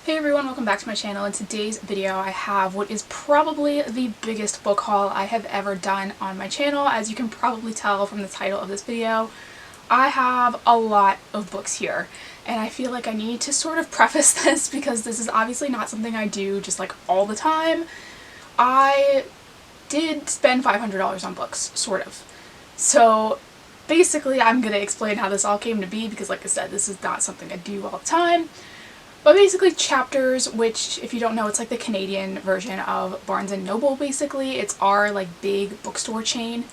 Hey everyone, welcome back to my channel. In today's video I have what is probably the biggest book haul I have ever done on my channel. As you can probably tell from the title of this video, I have a lot of books here, and I feel like I need to sort of preface this because this is obviously not something I do just like all the time. I did spend $500 on books, sort of. So basically I'm going to explain how this all came to be because, like I said, this is not something I do all the time. But basically Chapters, which if you don't know, it's like the Canadian version of Barnes & Noble basically. It's our like big bookstore chain,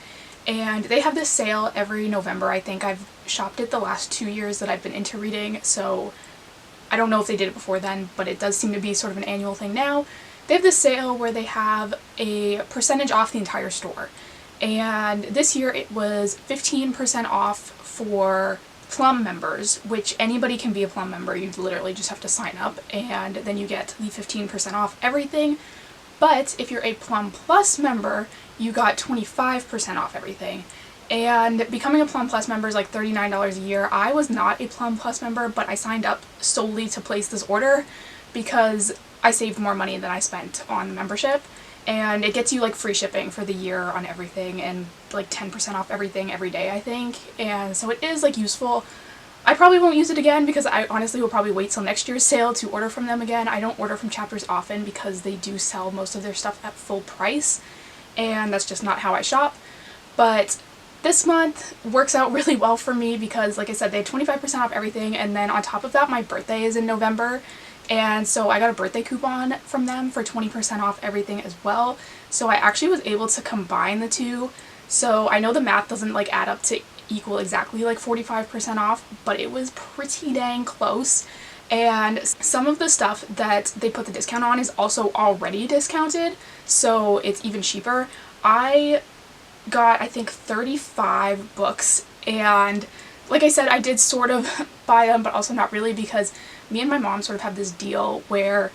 and they have this sale every November. I think I've shopped it the last 2 years that I've been into reading, so I don't know if they did it before then, but it does seem to be sort of an annual thing now. They have this sale where they have a percentage off the entire store, and this year it was 15% off for Plum members, which anybody can be a Plum member. You literally just have to sign up and then you get the 15% off everything. But if you're a Plum Plus member, you got 25% off everything. And becoming a Plum Plus member is like $39 a year. I was not a Plum Plus member, but I signed up solely to place this order because I saved more money than I spent on the membership. And it gets you like free shipping for the year on everything and like 10% off everything every day, I think. And so it is like useful. I probably won't use it again because I honestly will probably wait till next year's sale to order from them again. I don't order from Chapters often because they do sell most of their stuff at full price, and that's just not how I shop. But this month works out really well for me because, like I said, they had 25% off everything, and then on top of that my birthday is in November. And so I got a birthday coupon from them for 20% off everything as well. So I actually was able to combine the two. So I know the math doesn't like add up to equal exactly like 45% off, but it was pretty dang close. And some of the stuff that they put the discount on is also already discounted, so it's even cheaper. I got, I think, 35 books, and like I said, I did sort of buy them, but also not really, because me and my mom sort of have this deal where,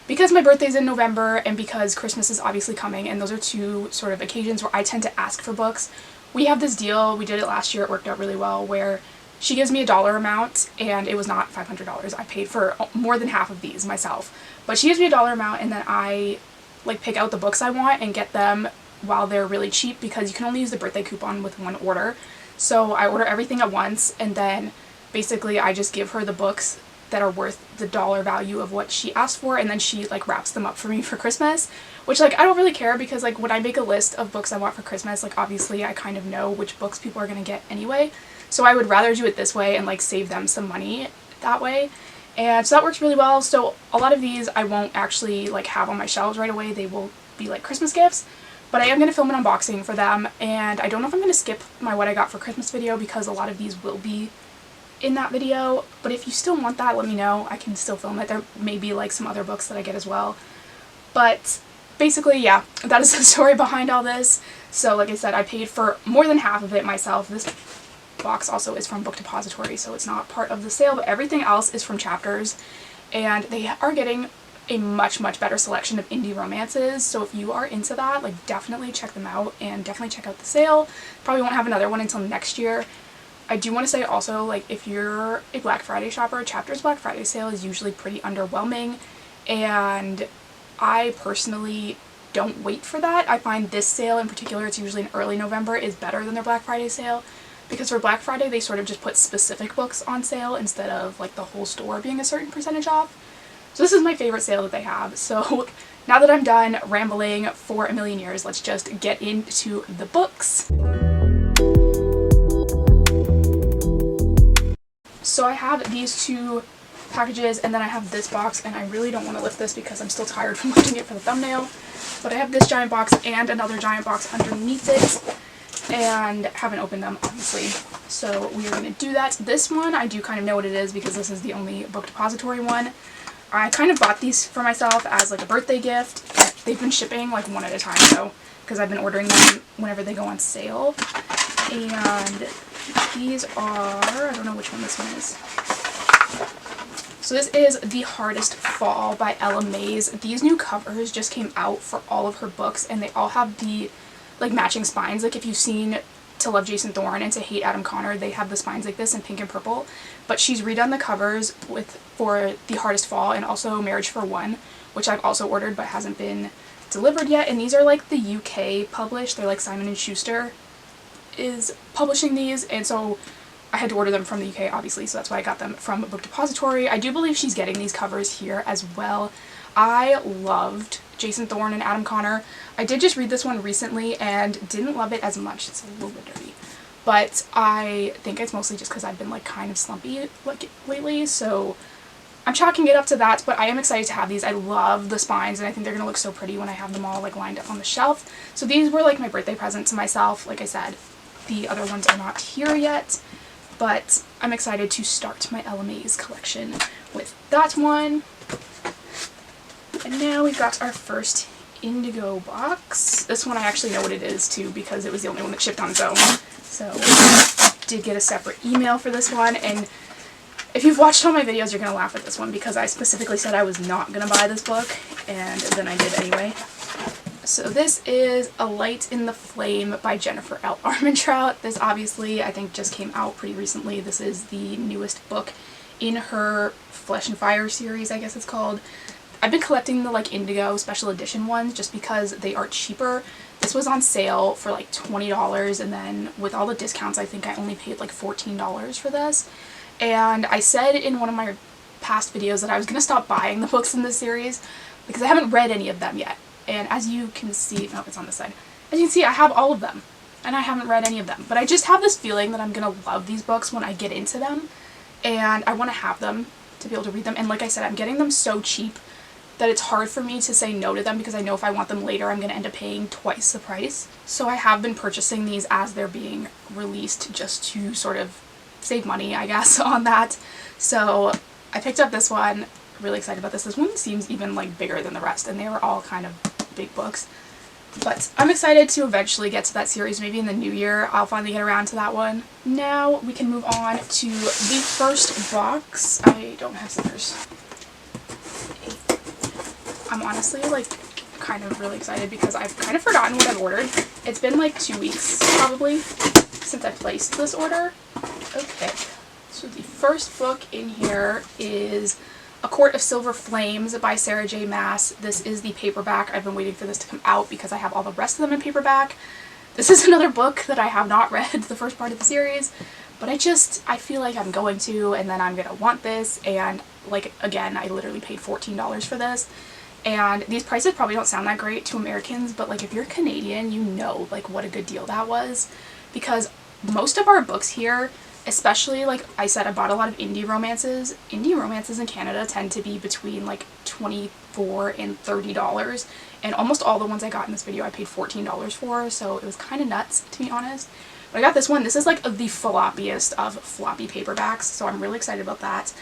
because my birthday's in November and because Christmas is obviously coming, and those are two sort of occasions where I tend to ask for books, we have this deal. We did it last year, it worked out really well, where she gives me a dollar amount, and it was not $500. I paid for more than half of these myself, but she gives me a dollar amount, and then I like pick out the books I want and get them while they're really cheap, because you can only use the birthday coupon with one order. So I order everything at once, and then basically I just give her the books that are worth the dollar value of what she asked for, and then she like wraps them up for me for Christmas, which like I don't really care, because like when I make a list of books I want for Christmas, like obviously I kind of know which books people are gonna get anyway, so I would rather do it this way and like save them some money that way. And so that works really well. So a lot of these I won't actually like have on my shelves right away. They will be like Christmas gifts, but I am going to film an unboxing for them, and I don't know if I'm going to skip my what I got for Christmas video because a lot of these will be in that video, but if you still want that, let me know. I can still film it. There may be like some other books that I get as well. But basically, yeah, that is the story behind all this. So like I said, I paid for more than half of it myself. This box also is from Book Depository, so it's not part of the sale, but everything else is from Chapters, and they are getting a much better selection of indie romances. So if you are into that, like definitely check them out, and definitely check out the sale. Probably won't have another one until next year. I do want to say also, like, if you're a Black Friday shopper, Chapters Black Friday sale is usually pretty underwhelming, and I personally don't wait for that. I find this sale in particular, it's usually in early November, is better than their Black Friday sale, because for Black Friday they sort of just put specific books on sale instead of like the whole store being a certain percentage off. So this is my favorite sale that they have. So now that I'm done rambling for a million years, let's just get into the books. So I have these two packages, and then I have this box, and I really don't want to lift this because I'm still tired from lifting it for the thumbnail. But I have this giant box and another giant box underneath it, and haven't opened them obviously. So we are going to do that. This one I do kind of know what it is because this is the only Book Depository one. I kind of bought these for myself as like a birthday gift. They've been shipping like one at a time though, because I've been ordering them whenever they go on sale. And these are, I don't know which one this one is. So this is The Hardest Fall by Ella Mays. These new covers just came out for all of her books, and they all have the like matching spines. Like if you've seen To Love Jason Thorne and To Hate Adam Connor, they have the spines like this in pink and purple, but she's redone the covers for The Hardest Fall and also Marriage for One, which I've also ordered but hasn't been delivered yet. And these are like the UK published. They're like Simon & Schuster is publishing these, and so I had to order them from the UK, obviously, so that's why I got them from Book Depository. I do believe she's getting these covers here as well. I loved Jason Thorne and Adam Connor. I did just read this one recently and didn't love it as much. It's a little bit dirty. But I think it's mostly just because I've been like kind of slumpy like lately, so I'm chalking it up to that, but I am excited to have these. I love the spines, and I think they're going to look so pretty when I have them all like lined up on the shelf. So these were like my birthday present to myself. Like I said, the other ones are not here yet, but I'm excited to start my LMA's collection with that one. And now we've got our first Indigo box. This one I actually know what it is too, because it was the only one that shipped on its own. So I did get a separate email for this one, and if you've watched all my videos, you're going to laugh at this one because I specifically said I was not going to buy this book, and then I did anyway. So this is A Light in the Flame by Jennifer L. Armentrout. This obviously I think just came out pretty recently. This is the newest book in her Flesh and Fire series, I guess it's called. I've been collecting the like Indigo special edition ones just because they are cheaper. This was on sale for like $20, and then with all the discounts I think I only paid like $14 for this. And I said in one of my past videos that I was going to stop buying the books in this series because I haven't read any of them yet. And as you can see, no, it's on this side. As you can see, I have all of them and I haven't read any of them. But I just have this feeling that I'm going to love these books when I get into them, and I want to have them to be able to read them. And like I said, I'm getting them so cheap that it's hard for me to say no to them because I know if I want them later I'm going to end up paying twice the price. So I have been purchasing these as they're being released just to sort of save money, I guess, on that. So I picked up this one. Really excited about this. This one seems even like bigger than the rest, and they were all kind of big books. But I'm excited to eventually get to that series. Maybe in the new year I'll finally get around to that one. Now we can move on to the first box. I don't have scissors. I'm honestly like kind of really excited because I've kind of forgotten what I've ordered. It's been like 2 weeks probably since I placed this order. Okay, so the first book in here is A Court of Silver Flames by Sarah J. Maas. This is the paperback. I've been waiting for this to come out because I have all the rest of them in paperback. This is another book that I have not read the first part of the series, but I feel like I'm going to, and then I'm going to want this, and like again, I literally paid $14 for this. And these prices probably don't sound that great to Americans, but like if you're Canadian, you know like what a good deal that was, because most of our books here, especially like I said, I bought a lot of indie romances. Indie romances in Canada tend to be between like $24 and $30, and almost all the ones I got in this video I paid $14 for, so it was kind of nuts to be honest. But I got this one. This is like the floppiest of floppy paperbacks, so I'm really excited about that.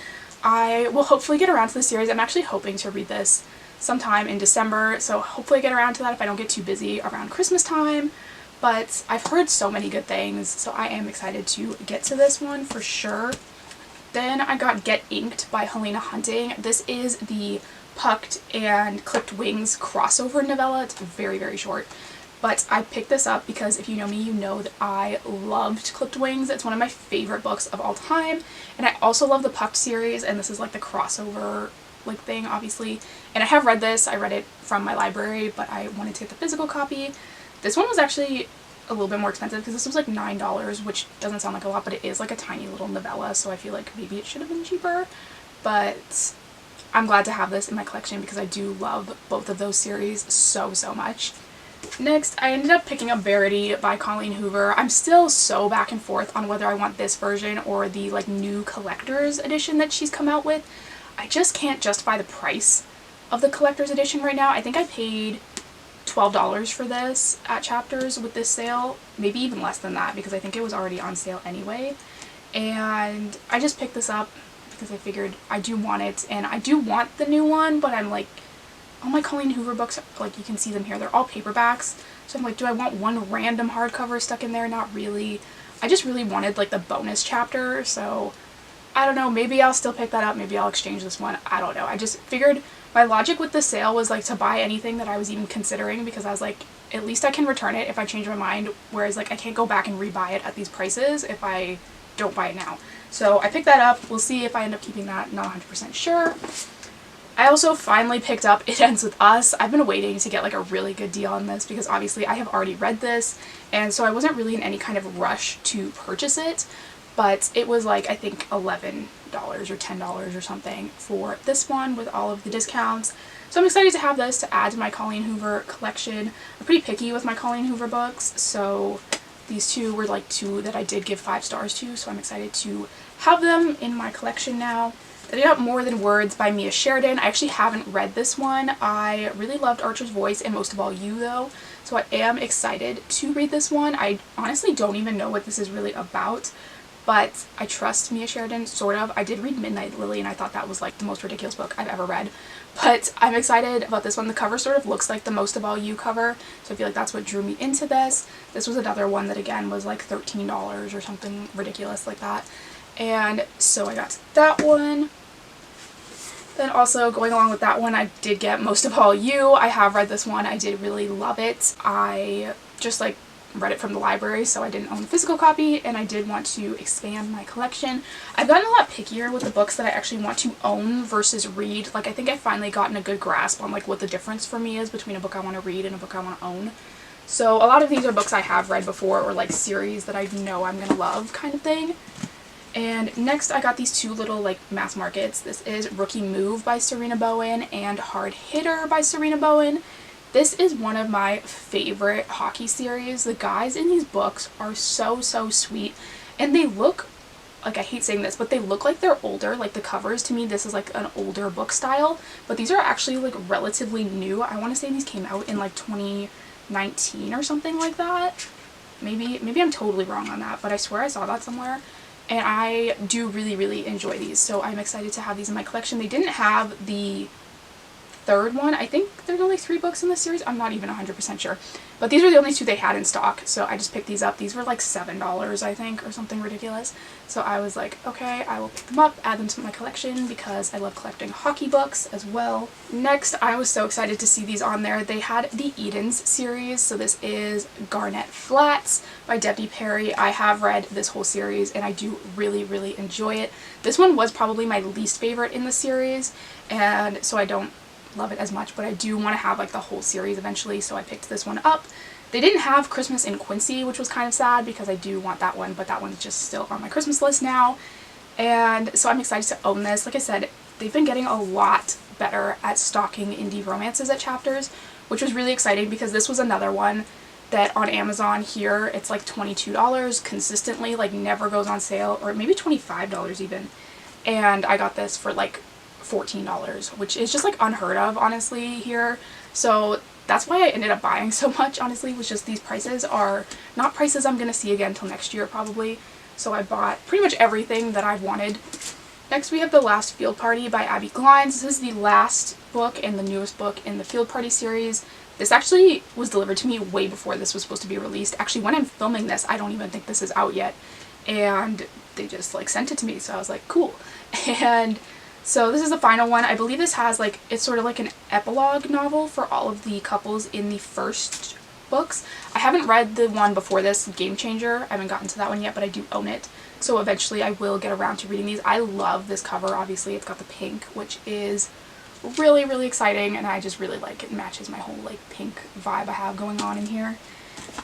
I will hopefully get around to the series. I'm actually hoping to read this sometime in December, so hopefully I get around to that if I don't get too busy around Christmas time. But I've heard so many good things, so I am excited to get to this one for sure. Then I got Get Inked by Helena Hunting. This is the Pucked and Clipped Wings crossover novella. It's very, very short. But I picked this up because if you know me, you know that I loved Clipped Wings. It's one of my favorite books of all time. And I also love the Pucked series, and this is like the crossover like thing, obviously. And I have read this. I read it from my library, but I wanted to get the physical copy. This one was actually a little bit more expensive because this was like $9, which doesn't sound like a lot, but it is like a tiny little novella, so I feel like maybe it should have been cheaper. But I'm glad to have this in my collection because I do love both of those series so, so much. Next, I ended up picking up Verity by Colleen Hoover. I'm still so back and forth on whether I want this version or the like new collector's edition that she's come out with. I just can't justify the price of the collector's edition right now. I think I paid $12 for this at Chapters with this sale, maybe even less than that because I think it was already on sale anyway. And I just picked this up because I figured I do want it, and I do want the new one, but I'm like, all my Colleen Hoover books, like you can see them here, they're all paperbacks, so I'm like, do I want one random hardcover stuck in there? Not really. I just really wanted like the bonus chapter, so I don't know, maybe I'll still pick that up, maybe I'll exchange this one, I don't know. I just figured my logic with the sale was like to buy anything that I was even considering, because I was like, at least I can return it if I change my mind, whereas like I can't go back and rebuy it at these prices if I don't buy it now. So I picked that up. We'll see if I end up keeping that, not 100% sure. I also finally picked up It Ends With Us. I've been waiting to get like a really good deal on this because obviously I have already read this, and so I wasn't really in any kind of rush to purchase it, but it was like I think $11 or $10 or something for this one with all of the discounts. So I'm excited to have this to add to my Colleen Hoover collection. I'm pretty picky with my Colleen Hoover books, so these two were like two that I did give 5 stars to, so I'm excited to have them in my collection now. Then I got More Than Words by Mia Sheridan. I actually haven't read this one. I really loved Archer's Voice and most of all You though, so I am excited to read this one. I honestly don't even know what this is really about, but I trust Mia Sheridan, sort of. I did read Midnight Lily and I thought that was like the most ridiculous book I've ever read, but I'm excited about this one. The cover sort of looks like the Most of All You cover, so I feel like that's what drew me into this. This was another one that again was like $13 or something ridiculous like that, and so I got that one. Then also going along with that one, I did get Most of All You. I have read this one. I did really love it. I just like read it from the library, so I didn't own a physical copy, and I did want to expand my collection. I've gotten a lot pickier with the books that I actually want to own versus read. Like I think I've finally gotten a good grasp on like what the difference for me is between a book I want to read and a book I want to own. So a lot of these are books I have read before, or like series that I know I'm gonna love kind of thing. And next I got these two little like mass markets. This is Rookie Move by Serena Bowen and Hard Hitter by Serena Bowen. This is one of my favorite hockey series. The guys in these books are so sweet, and they look like, I hate saying this, but they look like they're older. Like the covers, to me this is like an older book style, but these are actually like relatively new. I want to say these came out in like 2019 or something like that. Maybe I'm totally wrong on that, but I swear I saw that somewhere. And I do really enjoy these, so I'm excited to have these in my collection. They didn't have the third one. I think there's only 3 books in this series. I'm not even 100% sure. But these were the only 2 they had in stock, so I just picked these up. These were like $7, I think, or something ridiculous. So I was like, okay, I will pick them up, add them to my collection, because I love collecting hockey books as well. Next, I was so excited to see these on there. They had the Edens series, so this is Garnet Flats by Debbie Perry. I have read this whole series, and I do really enjoy it. This one was probably my least favorite in the series, and so I don't love it as much, but I do want to have like the whole series eventually, so I picked this one up. They didn't have Christmas in Quincy, which was kind of sad because I do want that one, but that one's just still on my Christmas list now, and so I'm excited to own this. Like I said, they've been getting a lot better at stocking indie romances at Chapters, which was really exciting because this was another one that on Amazon here it's like $22 consistently, like never goes on sale, or maybe $25 even, and I got this for like $14, which is just like unheard of honestly here. So that's why I ended up buying so much, honestly, was just these prices are not prices I'm gonna see again until next year probably. So I bought pretty much everything that I've wanted. Next we have The Last Field Party by Abby Glines. This is the last book and the newest book in the Field Party series. This actually was delivered to me way before this was supposed to be released. Actually, when I'm filming this, I don't even think this is out yet, and they just like sent it to me, so I was like, cool. And so this is the final one. I believe this has like, it's sort of like an epilogue novel for all of the couples in the first books. I haven't read the one before this, Game Changer. I haven't gotten to that one yet, but I do own it. So eventually I will get around to reading these. I love this cover, obviously. It's got the pink, which is really exciting, and I just really like it. It matches my whole like pink vibe I have going on in here.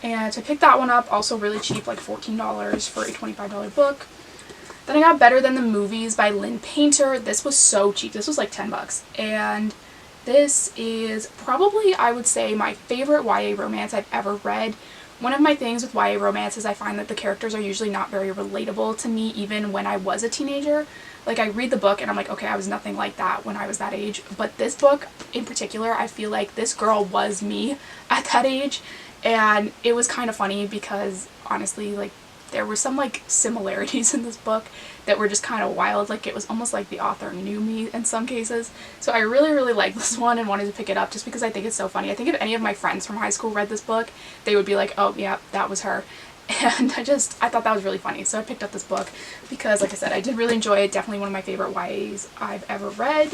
And so I picked that one up, also really cheap, like $14 for a $25 book. Then I got Better Than the Movies by Lynn Painter. This was so cheap. This was like 10 bucks. And this is probably, I would say, my favorite YA romance I've ever read. One of my things with YA romance is I find that the characters are usually not very relatable to me even when I was a teenager. Like I read the book and I'm like, okay, I was nothing like that when I was that age. But this book in particular, I feel like this girl was me at that age. And it was kind of funny because honestly, like, there were some like similarities in this book that were just kind of wild. Like it was almost like the author knew me in some cases. So I really liked this one and wanted to pick it up just because I think it's so funny. I think if any of my friends from high school read this book, they would be like, oh yeah, that was her. and I thought that was really funny. So I picked up this book because, like I said, I did really enjoy it. Definitely one of my favorite YAs I've ever read.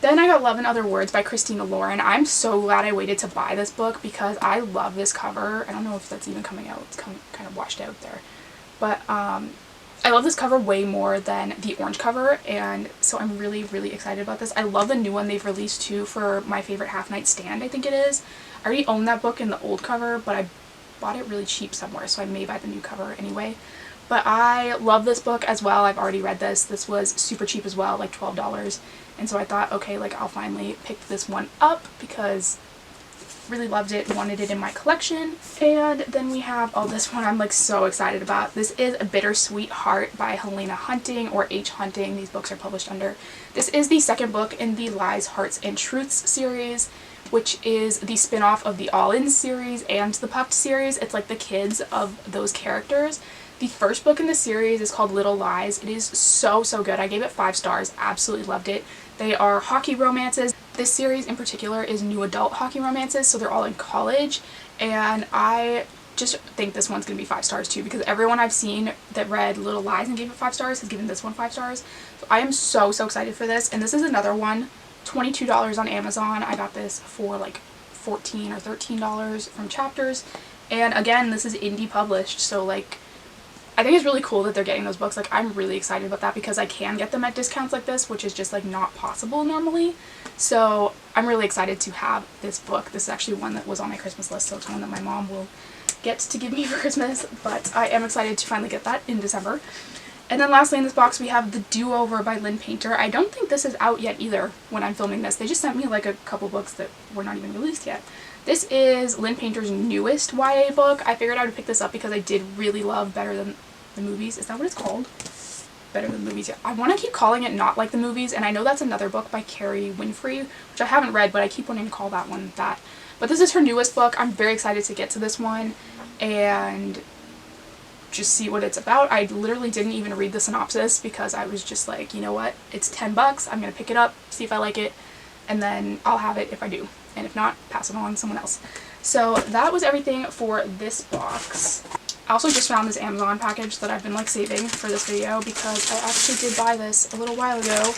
Then I got Love in Other Words by Christina Lauren. I'm so glad I waited to buy this book because I love this cover. I don't know if that's even coming out. It's kind of washed out there. But I love this cover way more than the orange cover, and so I'm really, really excited about this. I love the new one they've released too for My Favorite Half Night Stand, I think it is. I already own that book in the old cover, but I bought it really cheap somewhere, so I may buy the new cover anyway. But I love this book as well. I've already read this. This was super cheap as well, like $12. And so I thought, okay, like I'll finally pick this one up because really loved it, wanted it in my collection. And then we have, oh, this one I'm like so excited about. This is A Bittersweet Heart by Helena Hunting, or H. Hunting. These books are published under. This is the second book in the Lies, Hearts, and Truths series, which is the spin-off of the All In series and the Puffed series. It's like the kids of those characters. The first book in the series is called Little Lies. It is so, so good. I gave it 5 stars. Absolutely loved it. They are hockey romances. This series in particular is new adult hockey romances, so they're all in college. And I just think this one's going to be 5 stars too, because everyone I've seen that read Little Lies and gave it 5 stars has given this one 5 stars. So I am so, so excited for this. And this is another one, $22 on Amazon. I got this for like $14 or $13 from Chapters. And again, this is indie published, so like I think it's really cool that they're getting those books. Like, I'm really excited about that because I can get them at discounts like this, which is just like not possible normally. So I'm really excited to have this book. This is actually one that was on my Christmas list, so it's one that my mom will get to give me for Christmas, but I am excited to finally get that in December. And then lastly in this box we have The Do-Over by Lynn Painter. I don't think this is out yet either when I'm filming this. They just sent me like a couple books that were not even released yet. This is Lynn Painter's newest YA book. I figured I would pick this up because I did really love Better Than the Movies. Is that what it's called? Better Than the Movies. Yeah. I want to keep calling it Not Like the Movies, and I know that's another book by Carrie Winfrey, which I haven't read, but I keep wanting to call that one that. But this is her newest book. I'm very excited to get to this one and just see what it's about. I literally didn't even read the synopsis because I was just like, you know what? It's $10. I'm going to pick it up, see if I like it, and then I'll have it if I do. And if not, pass it on to someone else. So that was everything for this box. I also just found this Amazon package that I've been like saving for this video because I actually did buy this a little while ago.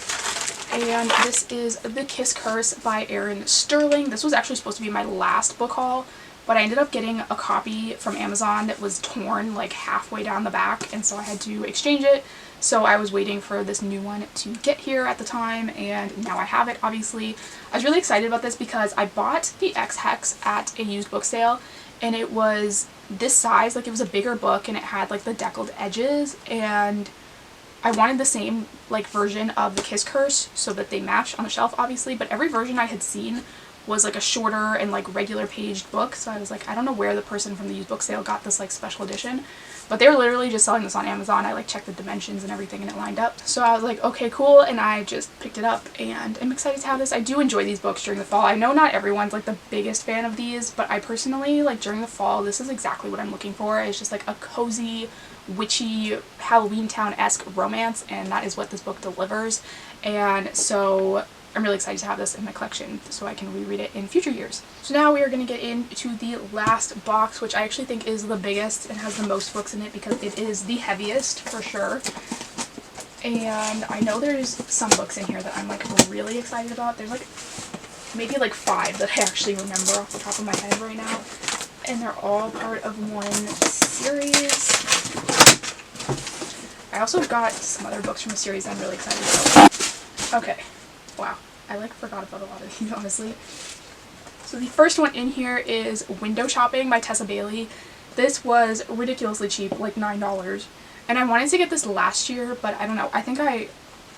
And this is The Kiss Curse by Erin Sterling. This was actually supposed to be my last book haul, but I ended up getting a copy from Amazon that was torn like halfway down the back, and so I had to exchange it. So I was waiting for this new one to get here at the time, and now I have it, obviously. I was really excited about this because I bought the X-Hex at a used book sale, and it was this size, like it was a bigger book, and it had like the deckled edges, and I wanted the same like version of The Kiss Curse so that they match on the shelf, obviously, but every version I had seen was like a shorter and like regular paged book, so I was like, I don't know where the person from the used book sale got this like special edition, but they were literally just selling this on Amazon. I like checked the dimensions and everything and it lined up, so I was like, okay, cool, and I just picked it up and I'm excited to have this. I do enjoy these books during the fall. I know not everyone's like the biggest fan of these, but I personally, like during the fall, this is exactly what I'm looking for. It's just like a cozy, witchy, Halloween Town-esque romance, and that is what this book delivers. And so I'm really excited to have this in my collection so I can reread it in future years. So now we are going to get into the last box, which I actually think is the biggest and has the most books in it because it is the heaviest for sure. And I know there's some books in here that I'm like really excited about. There's like maybe like 5 that I actually remember off the top of my head right now. And they're all part of one series. I also got some other books from a series I'm really excited about. Okay. Wow. I like forgot about a lot of these, honestly. So the first one in here is Window Shopping by Tessa Bailey. This was ridiculously cheap, like $9. And I wanted to get this last year, but I don't know. I think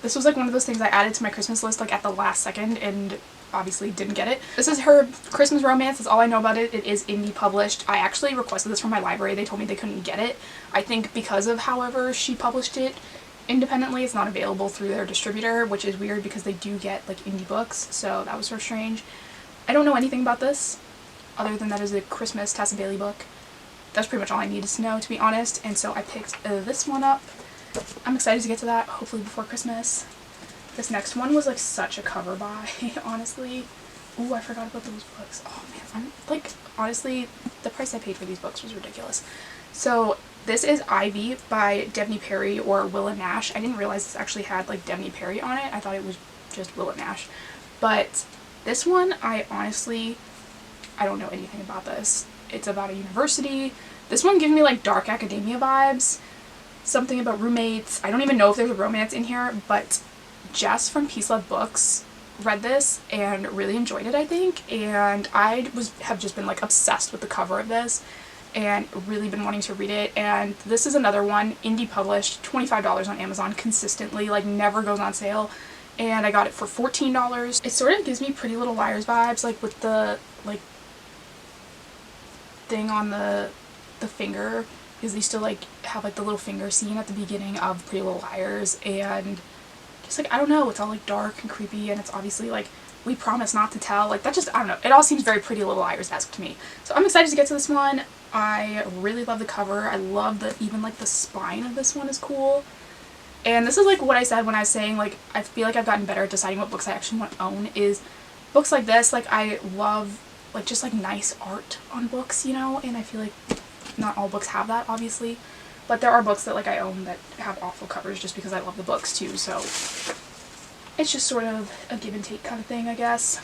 this was like one of those things I added to my Christmas list like at the last second and obviously didn't get it. This is her Christmas romance. That's all I know about it. It is indie published. I actually requested this from my library. They told me they couldn't get it. I think because of however she published it independently, it's not available through their distributor, which is weird because they do get like indie books, so that was sort of strange. I don't know anything about this other than that is a Christmas Tessa Bailey book. That's pretty much all I needed to know, to be honest, and so I picked this one up. I'm excited to get to that, hopefully before Christmas. This next one was like such a cover buy, honestly. Ooh, I forgot about those books. Oh man, I'm like, honestly, the price I paid for these books was ridiculous. So this is Ivy by Devney Perry, or Willa Nash. I didn't realize this actually had like Devney Perry on it. I thought it was just Willa Nash. But this one, I don't know anything about this. It's about a university. This one gives me like dark academia vibes. Something about roommates. I don't even know if there's a romance in here, but Jess from Peace Love Books read this and really enjoyed it, I think, and I have just been like obsessed with the cover of this and really been wanting to read it. And this is another one, indie published, $25 on Amazon consistently, like never goes on sale, and I got it for $14. It sort of gives me Pretty Little Liars vibes, like with the like thing on the finger, because they still like have like the little finger scene at the beginning of Pretty Little Liars, and just like, I don't know, it's all like dark and creepy, and it's obviously like We Promise Not to Tell, like that just, I don't know, it all seems very Pretty Little Liars-esque to me. So I'm excited to get to this one. I really love the cover. I love that even like the spine of this one is cool. And this is like what I said when I was saying like I feel like I've gotten better at deciding what books I actually want to own, is books like this. Like I love like just like nice art on books, you know, and I feel like not all books have that, obviously. But there are books that like I own that have awful covers just because I love the books too, so it's just sort of a give and take kind of thing, I guess.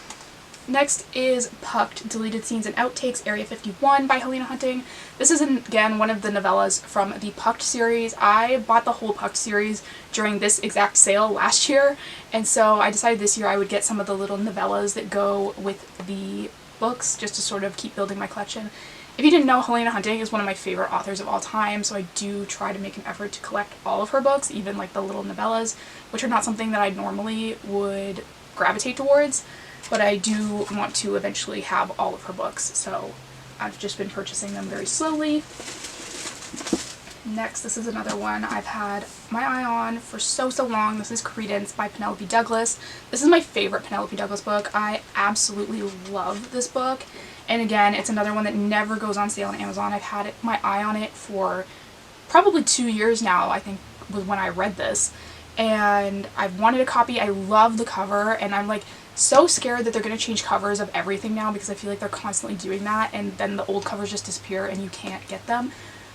Next is Pucked, Deleted Scenes and Outtakes, Area 51 by Helena Hunting. This is, again, one of the novellas from the Pucked series. I bought the whole Pucked series during this exact sale last year, and so I decided this year I would get some of the little novellas that go with the books just to sort of keep building my collection. If you didn't know, Helena Hunting is one of my favorite authors of all time, so I do try to make an effort to collect all of her books, even like the little novellas, which are not something that I normally would gravitate towards, but I do want to eventually have all of her books, so I've just been purchasing them very slowly. Next, this is another one I've had my eye on for so long. This is Credence by Penelope Douglas. This is my favorite Penelope Douglas book. I absolutely love this book. And again, it's another one that never goes on sale on Amazon. I've had my eye on it for probably 2 years now, I think was when I read this. And I've wanted a copy. I love the cover, and I'm like so scared that they're going to change covers of everything now, because I feel like they're constantly doing that, and then the old covers just disappear and you can't get them.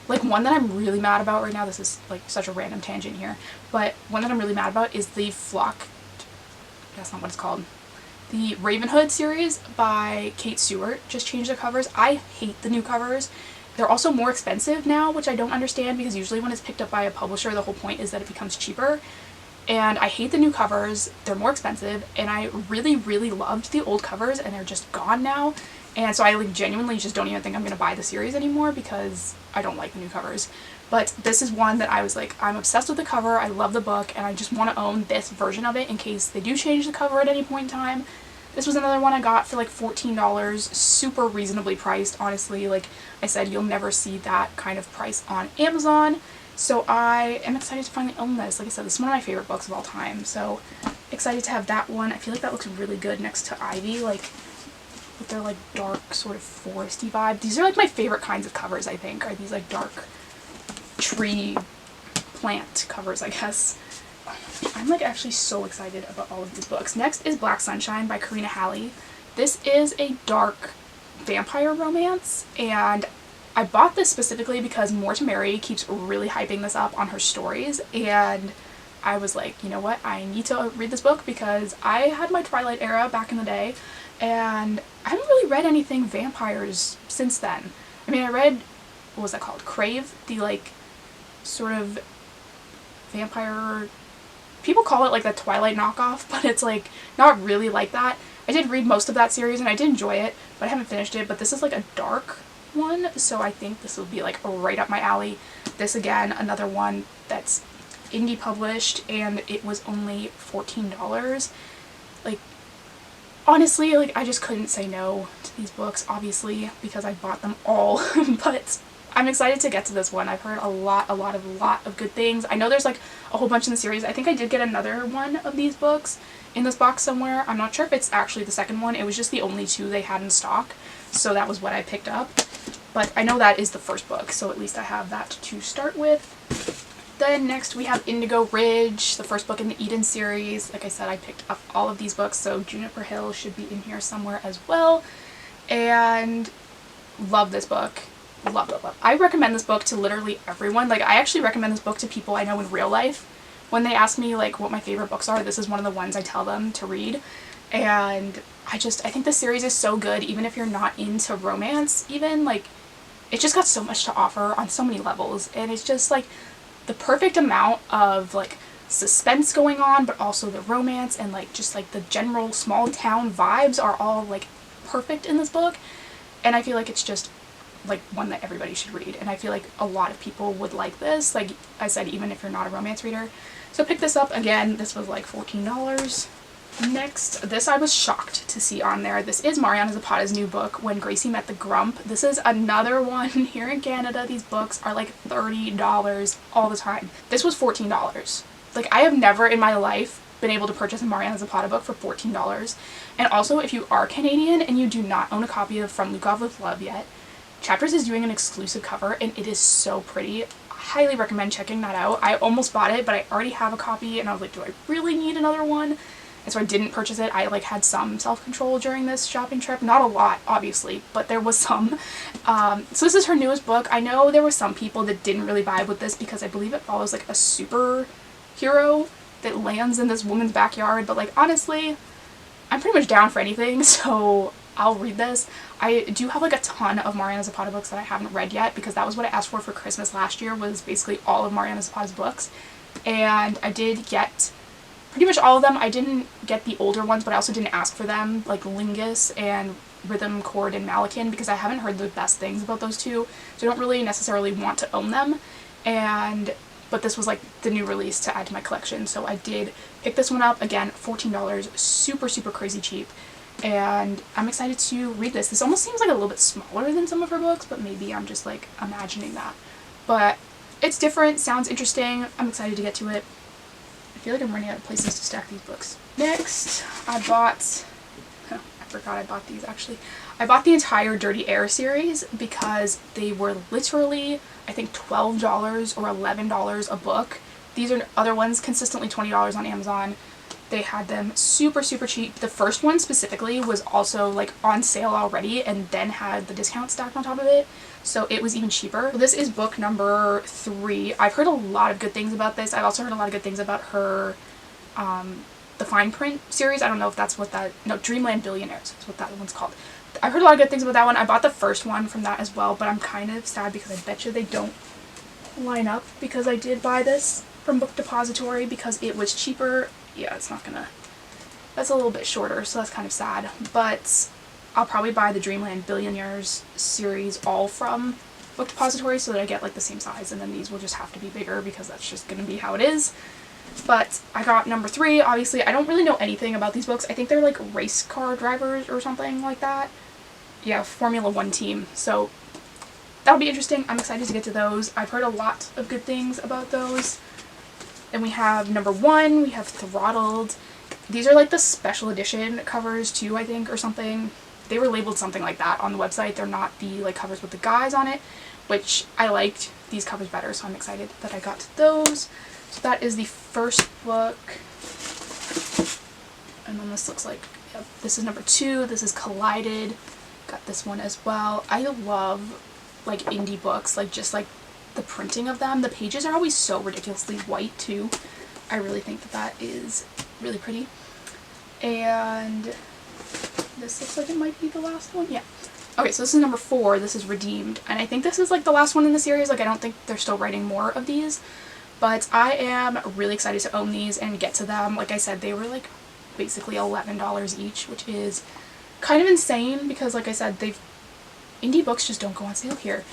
Like one that I'm really mad about right now, this is like such a random tangent here, but one that I'm really mad about is the that's not what it's called. The Ravenhood series by Kate Stewart just changed the covers. I hate the new covers. They're also more expensive now, which I don't understand, because usually when it's picked up by a publisher, the whole point is that it becomes cheaper. And I hate the new covers. They're more expensive, and I really, really loved the old covers, and they're just gone now. And so I like genuinely just don't even think I'm going to buy the series anymore because I don't like the new covers. But this is one that I was like, I'm obsessed with the cover, I love the book, and I just want to own this version of it in case they do change the cover at any point in time. This was another one I got for like $14, super reasonably priced, honestly. Like I said, you'll never see that kind of price on Amazon. So I am excited to finally own this. Like I said, this is one of my favorite books of all time, so excited to have that one. I feel like that looks really good next to Ivy, like with their like dark sort of foresty vibe. These are like my favorite kinds of covers, I think, are these like dark tree plant covers, I guess. I'm like actually so excited about all of these books. Next is Black Sunshine by Karina Halley. This is a dark vampire romance, and I bought this specifically because More to Mary keeps really hyping this up on her stories, and I was like, you know what, I need to read this book because I had my Twilight era back in the day, and I haven't really read anything vampires since then. I mean, I read, what was that called? Crave, the like sort of vampire, people call it like the Twilight knockoff, but it's like not really like that. I did read most of that series and I did enjoy it, but I haven't finished it. But this is like a dark one, so I think this will be like right up my alley. This again, another one that's indie published, and it was only $14. Like honestly, like I just couldn't say no to these books, obviously, because I bought them all. But I'm excited to get to this one. I've heard a lot of good things. I know there's like a whole bunch in the series. I think I did get another one of these books in this box somewhere. I'm not sure if it's actually the second one. It was just the only two they had in stock, so that was what I picked up. But I know that is the first book, so at least I have that to start with. Then next we have Indigo Ridge, the first book in the Eden series. Like I said, I picked up all of these books, so Juniper Hill should be in here somewhere as well. And love this book. Love, love, love. I recommend this book to literally everyone. Like, I actually recommend this book to people I know in real life. When they ask me, like, what my favorite books are, this is one of the ones I tell them to read. And I think this series is so good, even if you're not into romance, even. Like, it just got so much to offer on so many levels. And it's just, like, the perfect amount of, like, suspense going on, but also the romance and, like, just, like, the general small town vibes are all, like, perfect in this book. And I feel like it's just, like, one that everybody should read. And I feel like a lot of people would like this. Like I said, even if you're not a romance reader. So pick this up. Again, this was, like, $14. Next, this I was shocked to see on there. This is Mariana Zapata's new book, When Gracie Met the Grump. This is another one here in Canada. These books are like $30 all the time. This was $14. Like, I have never in my life been able to purchase a Mariana Zapata book for $14. And also, if you are Canadian and you do not own a copy of From Lukov with Love yet, Chapters is doing an exclusive cover and it is so pretty. I highly recommend checking that out. I almost bought it, but I already have a copy and I was like, do I really need another one? And so I didn't purchase it. I, like, had some self-control during this shopping trip. Not a lot, obviously, but there was some. So this is her newest book. I know there were some people that didn't really vibe with this because I believe it follows, like, a superhero that lands in this woman's backyard. But, like, honestly, I'm pretty much down for anything, so I'll read this. I do have, like, a ton of Mariana Zapata books that I haven't read yet because that was what I asked for Christmas last year, was basically all of Mariana Zapata's books. And I did get pretty much all of them. I didn't get the older ones, but I also didn't ask for them, like Lingus and Rhythm Chord and Malakin, because I haven't heard the best things about those two, so I don't really necessarily want to own them. But this was, like, the new release to add to my collection, so I did pick this one up. Again, $14, super, super crazy cheap, and I'm excited to read this. This almost seems like a little bit smaller than some of her books, but maybe I'm just, like, imagining that. But it's different, sounds interesting, I'm excited to get to it. I feel like I'm running out of places to stack these books. Next, I forgot I bought these actually. I bought the entire Dirty Air series because they were literally, I think, $12 or $11 a book. These are other ones consistently $20 on Amazon. They had them super, super cheap. The first one specifically was also, like, on sale already and then had the discount stacked on top of it. So it was even cheaper. This is book number 3. I've heard a lot of good things about this. I've also heard a lot of good things about her, the Fine Print series. I don't know if that's what that, no, Dreamland Billionaires is what that one's called. I've heard a lot of good things about that one. I bought the first one from that as well, but I'm kind of sad because I bet you they don't line up because I did buy this from Book Depository because it was cheaper. Yeah, it's not gonna, that's a little bit shorter, so that's kind of sad. But I'll probably buy the Dreamland Billionaires series all from Book Depository so that I get, like, the same size, and then these will just have to be bigger because that's just going to be how it is. But I got number 3. Obviously, I don't really know anything about these books. I think they're, like, race car drivers or something like that. Yeah, Formula 1 team. So that'll be interesting. I'm excited to get to those. I've heard a lot of good things about those. Then we have number 1. We have Throttled. These are, like, the special edition covers too, I think, or something. They were labeled something like that on the website. They're not the, like, covers with the guys on it, which I liked these covers better, so I'm excited that I got to those. So that is the first book. And then this looks like, yep, this is number 2. This is Collided. Got this one as well. I love, like, indie books, like, just, like, the printing of them. The pages are always so ridiculously white too. I really think that that is really pretty. And this looks like it might be the last one. Yeah. Okay, so this is number 4. This is Redeemed. And I think this is, like, the last one in the series. Like, I don't think they're still writing more of these. But I am really excited to own these and get to them. Like I said, they were, like, basically $11 each, which is kind of insane because, like I said, indie books just don't go on sale here.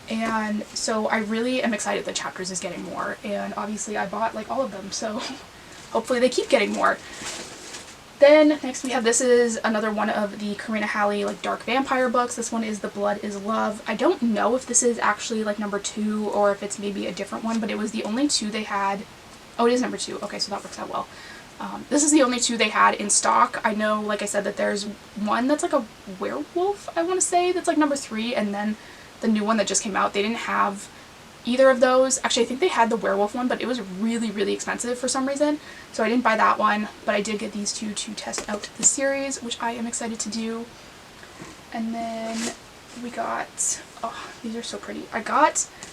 And so I really am excited that Chapters is getting more. And obviously I bought, like, all of them, so hopefully they keep getting more. Then next we have, this is another one of the Karina Halley, like, dark vampire books. This one is The Blood is Love. I don't know if this is actually, like, number 2 or if it's maybe a different one, but it was the only 2 they had. Oh, it is number 2. Okay, so that works out well. This is the only 2 they had in stock. I know, like I said, that there's one that's, like, a werewolf, I want to say, that's, like, number 3, and then the new one that just came out, they didn't have either of those. Actually, I think they had the werewolf one, but it was really, really expensive for some reason, so I didn't buy that one, but I did get these two to test out the series, which I am excited to do. And then we got, oh, these are so pretty.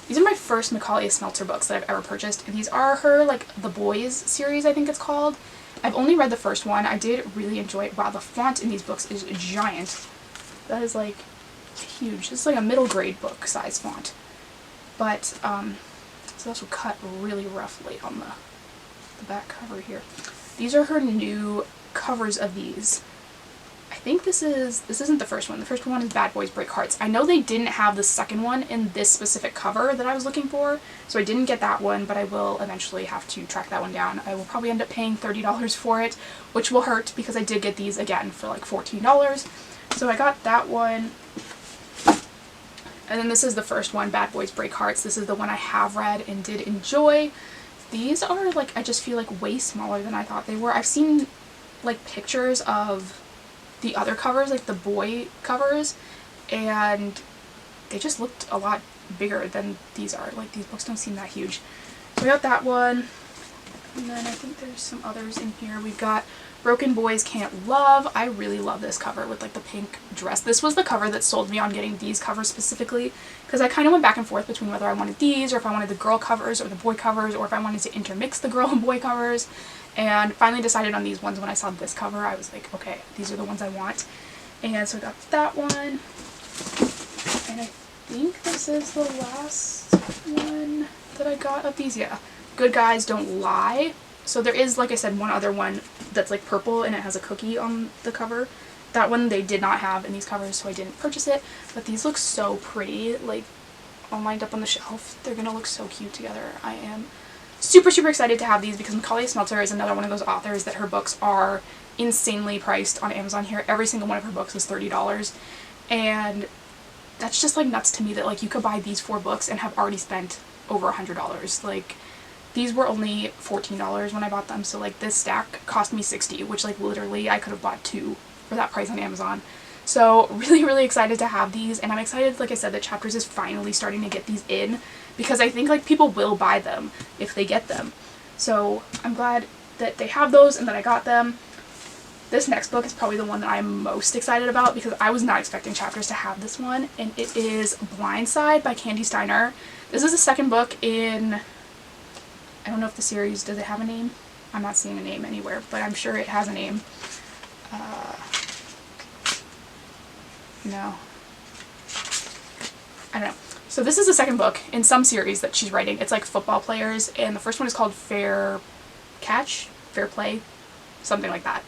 These are my first Macaulay Smelter books that I've ever purchased, and these are her, like, The Boys series, I think it's called. I've only read the first one. I did really enjoy it. Wow, the font in these books is giant. That is, like, huge. It's like a middle grade book size font. But, it's also cut really roughly on the back cover here. These are her new covers of these. I think this isn't the first one. The first one is Bad Boys Break Hearts. I know they didn't have the second one in this specific cover that I was looking for, so I didn't get that one, but I will eventually have to track that one down. I will probably end up paying $30 for it, which will hurt because I did get these again for like $14. So I got that one. And then this is the first one, Bad Boys Break Hearts. This is the one I have read and did enjoy. These are, like, I just feel like way smaller than I thought they were. I've seen, like, pictures of the other covers, like the boy covers, and they just looked a lot bigger than these are. Like, these books don't seem that huge. So we got that one, and then I think there's some others in here. We've got Broken Boys Can't Love. I really love this cover with, like, the pink dress. This was the cover that sold me on getting these covers specifically, because I kind of went back and forth between whether I wanted these or if I wanted the girl covers or the boy covers, or if I wanted to intermix the girl and boy covers, and finally decided on these ones when I saw this cover. I was like, okay, these are the ones I want. And so I got that one, and I think this is the last one that I got of these. Yeah, Good Guys Don't Lie. So there is, like I said, one other one that's like purple and it has a cookie on the cover. That one they did not have in these covers, so I didn't purchase it. But these look so pretty, like, all lined up on the shelf. They're gonna look so cute together. I am super, super excited to have these because Macaulay Smelter is another one of those authors that her books are insanely priced on Amazon here. Every single one of her books is $30. And that's just, like, nuts to me that, like, you could buy these 4 books and have already spent over $100. Like, these were only $14 when I bought them, so, like, this stack cost me $60, which, like, literally I could have bought 2 for that price on Amazon. So really, really excited to have these, and I'm excited, like I said, that Chapters is finally starting to get these in, because I think, like, people will buy them if they get them. So I'm glad that they have those and that I got them. This next book is probably the one that I'm most excited about because I was not expecting Chapters to have this one, and it is Blindside by Candy Steiner. This is the second book in, I don't know if the series, does it have a name? I'm not seeing a name anywhere, but I'm sure it has a name. No. I don't know. So this is the second book in some series that she's writing. It's like football players, and the first one is called Fair Catch? Fair Play? Something like that.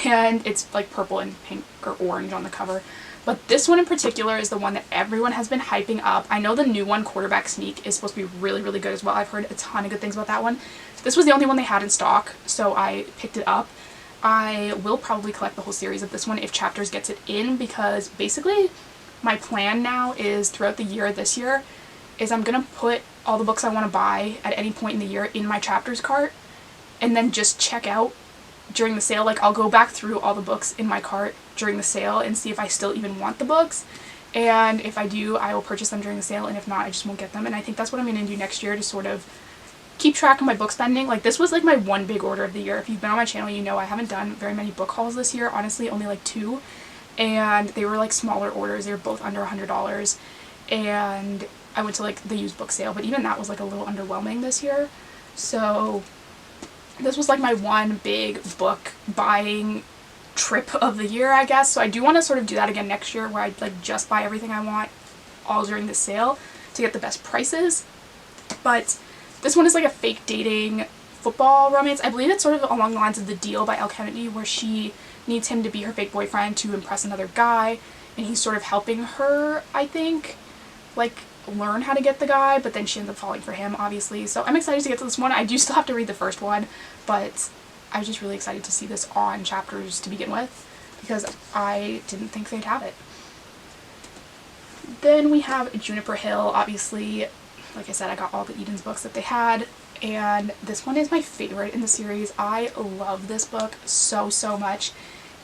And it's like purple and pink or orange on the cover. But this one in particular is the one that everyone has been hyping up. I know the new one, Quarterback Sneak, is supposed to be really, really good as well. I've heard a ton of good things about that one. This was the only one they had in stock, so I picked it up. I will probably collect the whole series of this one if Chapters gets it in, because basically my plan now is throughout the year this year is I'm going to put all the books I want to buy at any point in the year in my Chapters cart and then just check out during the sale. Like, I'll go back through all the books in my cart during the sale and see if I still even want the books, and if I do, I will purchase them during the sale, and if not, I just won't get them. And I think that's what I'm going to do next year to sort of keep track of my book spending. Like, this was like my one big order of the year. If you've been on my channel, you know I haven't done very many book hauls this year, honestly, only like 2, and they were like smaller orders. They were both under $100, and I went to like the used book sale, but even that was like a little underwhelming this year. So this was like my one big book buying trip of the year, I guess. So I do want to sort of do that again next year, where I like just buy everything I want all during the sale to get the best prices. But this one is like a fake dating football romance. I believe it's sort of along the lines of The Deal by Elle Kennedy, where she needs him to be her fake boyfriend to impress another guy, and he's sort of helping her, I think, like, learn how to get the guy, but then she ends up falling for him, obviously. So I'm excited to get to this one. I do still have to read the first one, but I was just really excited to see this on Chapters to begin with, because I didn't think they'd have it. Then we have Juniper Hill. Obviously, like I said, I got all the Eden's books that they had, and this one is my favorite in the series. I love this book so, so much.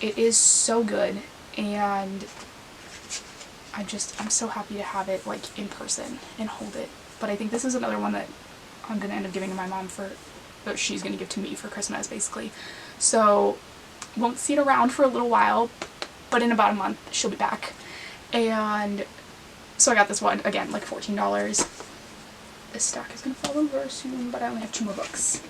It is so good, and I'm so happy to have it like in person and hold it. but I think this is another one that I'm going to end up giving to my mom that she's going to give to me for Christmas, basically. So won't see it around for a little while, but in about a month she'll be back. And so I got this one, again, like $14. This stack is going to fall over soon, but I only have 2 more books.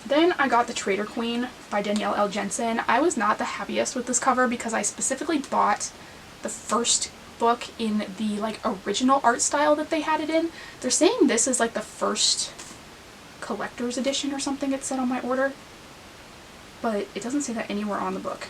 Then I got The Traitor Queen by Danielle L. Jensen. I was not the happiest with this cover because I specifically bought the first book in the like original art style that they had it in. They're saying this is like the first collector's edition or something, it said on my order, but it doesn't say that anywhere on the book.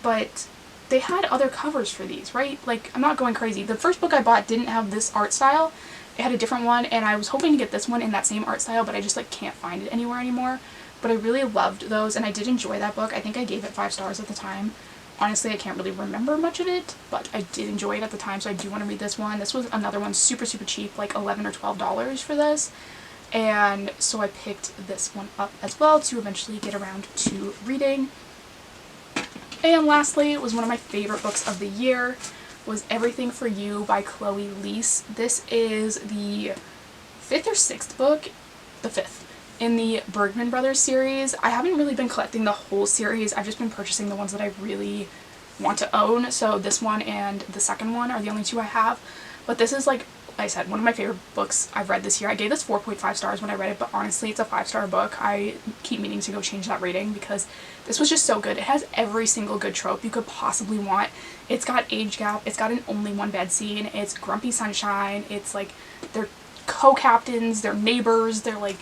But they had other covers for these, right? Like, I'm not going crazy. The first book I bought didn't have this art style. It had a different one, and I was hoping to get this one in that same art style, but I just like can't find it anywhere anymore. But I really loved those, and I did enjoy that book. I think I gave it 5 stars at the time. Honestly, I can't really remember much of it, but I did enjoy it at the time, so I do want to read this one. This was another one super, super cheap, like $11 or $12 for this. And so I picked this one up as well to eventually get around to reading. And lastly, was one of my favorite books of the year, was Everything for You by Chloe Leese. This is the 5th or 6th book, the 5th, in the Bergman Brothers series. I haven't really been collecting the whole series. I've just been purchasing the ones that I really want to own. So this one and the second one are the only 2 I have. But this is, like I said, one of my favorite books I've read this year. I gave this 4.5 stars when I read it, but honestly it's a 5-star book. I keep meaning to go change that rating because this was just so good. It has every single good trope you could possibly want. It's got age gap, it's got an only one bed scene, it's grumpy sunshine, it's like they're co-captains, they're neighbors, they're like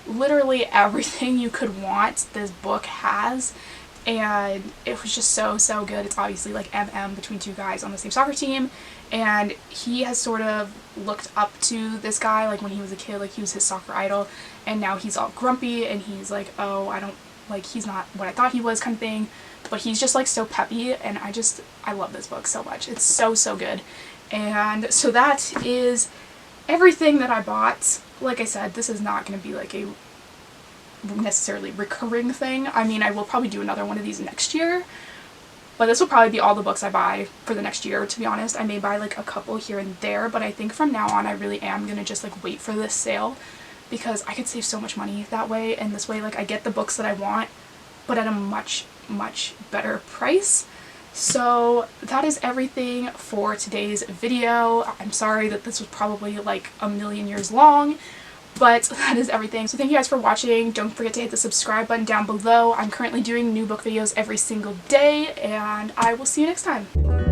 literally everything you could want this book has. And it was just so, so good. It's obviously like MM between 2 guys on the same soccer team, and he has sort of looked up to this guy like when he was a kid, like he was his soccer idol, and now he's all grumpy and he's like, oh, I don't, like, he's not what I thought he was kind of thing, but he's just like so peppy, and I love this book so much. It's so, so good. And so that is everything that I bought. Like I said, this is not going to be like a necessarily recurring thing. I mean, I will probably do another one of these next year, but this will probably be all the books I buy for the next year, to be honest. I may buy like a couple here and there, but I think from now on I really am gonna just like wait for this sale because I could save so much money that way, and this way like I get the books that I want but at a much, much better price. So that is everything for today's video. I'm sorry that this was probably like a million years long, but that is everything. So thank you guys for watching. Don't forget to hit the subscribe button down below. I'm currently doing new book videos every single day, and I will see you next time.